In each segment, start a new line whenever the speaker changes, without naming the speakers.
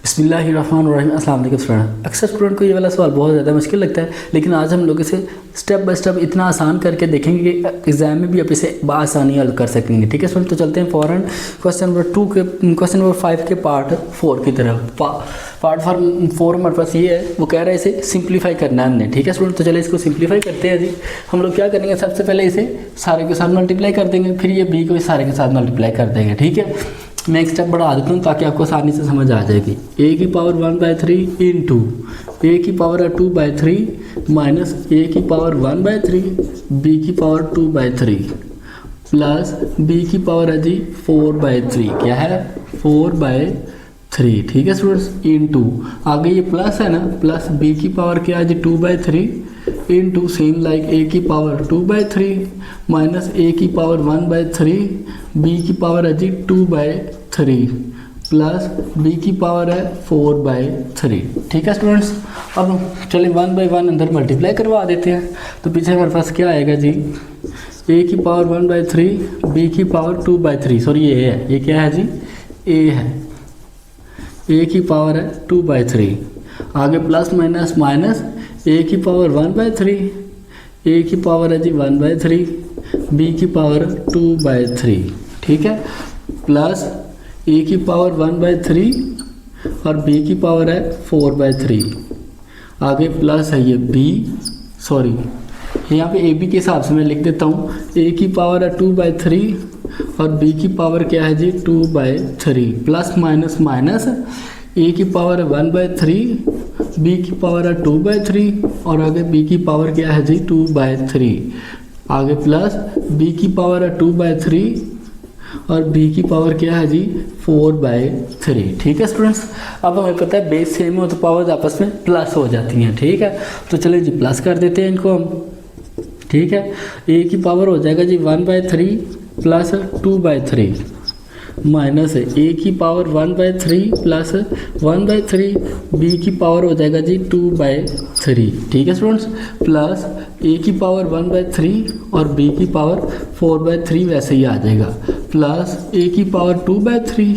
बिस्मिल्लाहिर्रहमानिर्रहीम। अस्सलाम वालेकुम स्टूडेंट। अक्सर स्टूडेंट को ये वाला सवाल बहुत ज़्यादा मुश्किल लगता है, लेकिन आज हम लोग इसे स्टेप बाय स्टेप इतना आसान करके देखेंगे कि एग्जाम में भी आप इसे बआसानी हल कर सकेंगे। ठीक है स्टूडेंट, तो चलते हैं फ़ौरन क्वेश्चन नंबर 5 के पार्ट 4 की तरफ। पार्ट 4 हमारे पास ये है, वो कह रहा है इसे सिंप्लीफाई करना है हमने। ठीक है स्टूडेंट, तो चलिए इसको सिंप्लीफाई करते हैं जी। हम लोग क्या करेंगे, सबसे पहले इसे सारे के साथ मल्टीप्लाई कर देंगे, फिर ये बी को सारे के साथ मल्टीप्लाई कर देंगे। ठीक है, मैं एक स्टेप बढ़ा देता हूँ ताकि आपको आसानी से समझ आ जाएगी। ए की पावर 1/3 इंटू ए की पावर है 2/3 माइनस ए की पावर 1/3 बी की पावर 2/3 प्लस बी की पावर है जी 4/3। क्या है? 4/3। ठीक है स्टूडेंट्स, इंटू आगे ये प्लस है ना, प्लस बी की पावर क्या है जी 2/3 इंटू सेम लाइक ए की पावर 2/3 माइनस ए की पावर 1/3 बी की पावर है जी 2/3 प्लस बी की पावर है 4/3। ठीक है स्टूडेंट्स, अब चलिए 1 बाई 1 अंदर मल्टीप्लाई करवा देते हैं। तो पीछे हमारे पास क्या आएगा जी, ए की पावर 1/3 बी की पावर 2/3, सॉरी ये है, ये क्या है जी, ए है, ए की पावर है 2/3, आगे प्लस माइनस माइनस ए की पावर 1/3 ए की पावर है जी 1/3 बी की पावर 2/3। ठीक है, प्लस ए की पावर 1/3 और बी की पावर है 4/3, आगे प्लस है ये बी, सॉरी यहाँ पे ए बी के हिसाब से मैं लिख देता हूँ, ए की पावर है 2/3 और बी की पावर क्या है जी 2/3 प्लस माइनस माइनस ए की पावर है 1/3 बी की पावर है 2/3 और आगे बी की पावर क्या है जी 2/3, आगे प्लस बी की पावर है 2/3 और बी की पावर क्या है जी 4/3। ठीक है स्टूडेंट्स, अब हमें पता है बेस सेम हो तो पावर्स आपस में प्लस हो जाती हैं। ठीक है, तो चलिए जी प्लस कर देते हैं इनको हम। ठीक है, ए की पावर हो जाएगा जी 1/3 प्लस 2/3 माइनस ए की पावर 1/3 प्लस 1/3 बी की पावर हो जाएगा जी 2/3। ठीक है स्टूडेंट्स, प्लस ए की पावर 1/3 और बी की पावर 4/3 वैसे ही आ जाएगा, प्लस ए की पावर 2/3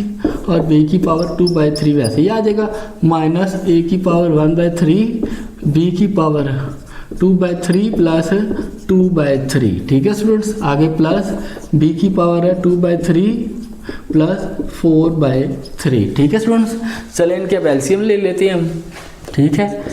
और बी की पावर 2/3 वैसे ही आ जाएगा, माइनस ए की पावर 1/3 बी की पावर 2/3 प्लस 2/3। ठीक है स्टूडेंट्स, आगे प्लस बी की पावर है 2/3 प्लस 4/3। ठीक है स्टूडेंट्स, चलें इनके अब एलसीएम ले लेते हैं हम। ठीक है,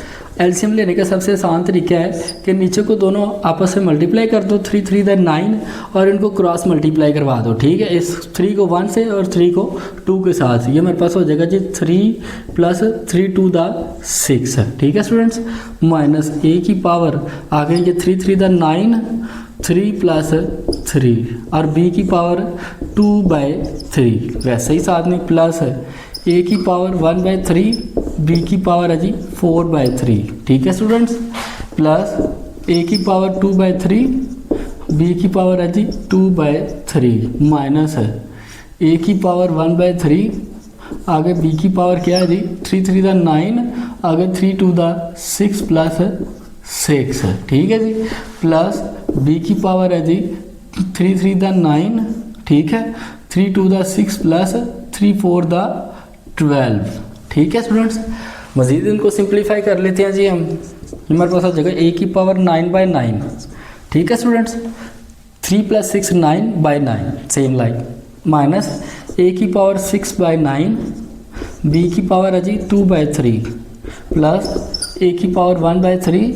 एलसीएम लेने का सबसे आसान तरीका है कि नीचे को दोनों आपस में मल्टीप्लाई कर दो, 3 3 × 9 और इनको क्रॉस मल्टीप्लाई करवा दो। ठीक है, इस 3 को 1 से और 3 को 2 के साथ, ये मेरे पास हो जाएगा जी 3 प्लस 3 2 द 6। ठीक है स्टूडेंट्स, माइनस ए की पावर आगे ये 3 3 द 9 3 प्लस 3 और बी की पावर 2/3 वैसे ही साथ में प्लस ए की पावर 1/3 बी की पावर है जी 4/3। ठीक है स्टूडेंट्स, प्लस ए की पावर 2/3 बी की पावर है जी 2/3 माइनस ए की पावर 1/3 आगे बी की पावर क्या है जी 3 3 द 9 आगे 3 2 द 6 प्लस 6। ठीक है जी, प्लस बी की पावर है जी 3 3 द 9, ठीक है, 3 2 द 6 प्लस 3 4 द 12। ठीक है स्टूडेंट्स, मज़ीद इनको सिंप्लीफाई कर लेते हैं जी हम। हमारे पास आ जाएगा ए की पावर 9/9। ठीक है स्टूडेंट्स, 3 + 6 9/9 सेम लाइक, माइनस ए की पावर 6/9 बी की पावर है जी 2/3 प्लस ए की पावर 1/3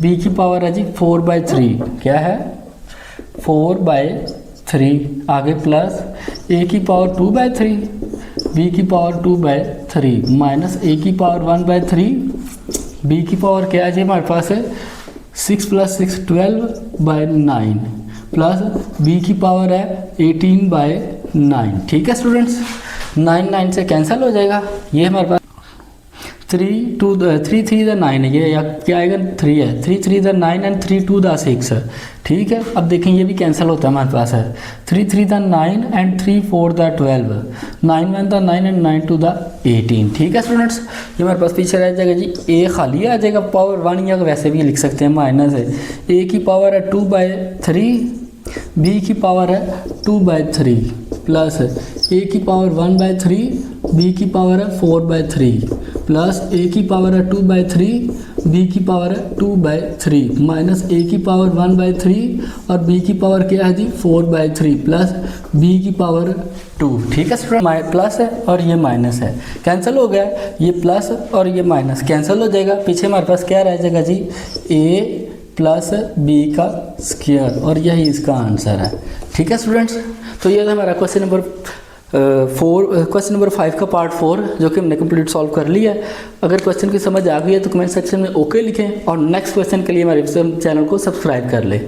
बी की पावर है जी 4/3। क्या है? 4/3, आगे प्लस ए की पावर 2/3 बी की पावर 2/3 माइनस ए की पावर 1/3 बी की पावर क्या है जी हमारे पास है 6 + 6 12/9 प्लस बी की पावर है 18/9। ठीक है स्टूडेंट्स, 9 9 से कैंसिल हो जाएगा, ये हमारे पास 3 3 द 9 है, ये या क्या आएगा 3 है, 3 3 द 9 एंड 3 2 द 6। ठीक है, अब देखें ये भी कैंसिल होता है, हमारे पास है 3 3 the 9 and 3 4 the 12, 9 1 the 9 and 9 2 the 18। ठीक है स्टूडेंट्स, ये हमारे पास पीछे रह जाएगा जी, ए खाली आ जाएगा, पावर 1 या वैसे भी लिख सकते हैं, माइनस है ए की पावर है 2/3 बी की पावर है 2/3 प्लस ए की पावर 1/3, बी की पावर है 4/3 प्लस ए की पावर है 2/3, बी की पावर है 2/3 माइनस ए की पावर 1/3 और बी की पावर क्या है जी 4/3 प्लस बी की पावर 2। ठीक है स्टूडेंट, प्लस है और ये माइनस है, कैंसिल हो गया, ये प्लस और ये माइनस कैंसिल हो जाएगा। पीछे हमारे पास क्या रह जाएगा जी ए प्लस बी का स्क्वायर और यही इसका आंसर है। ठीक है स्टूडेंट्स, तो ये था हमारा क्वेश्चन नंबर 5 का पार्ट 4 जो कि हमने कंप्लीट सॉल्व कर लिया है। अगर क्वेश्चन की समझ आ गई है तो कमेंट सेक्शन में ओके लिखें और नेक्स्ट क्वेश्चन के लिए हमारे चैनल को सब्सक्राइब कर लें।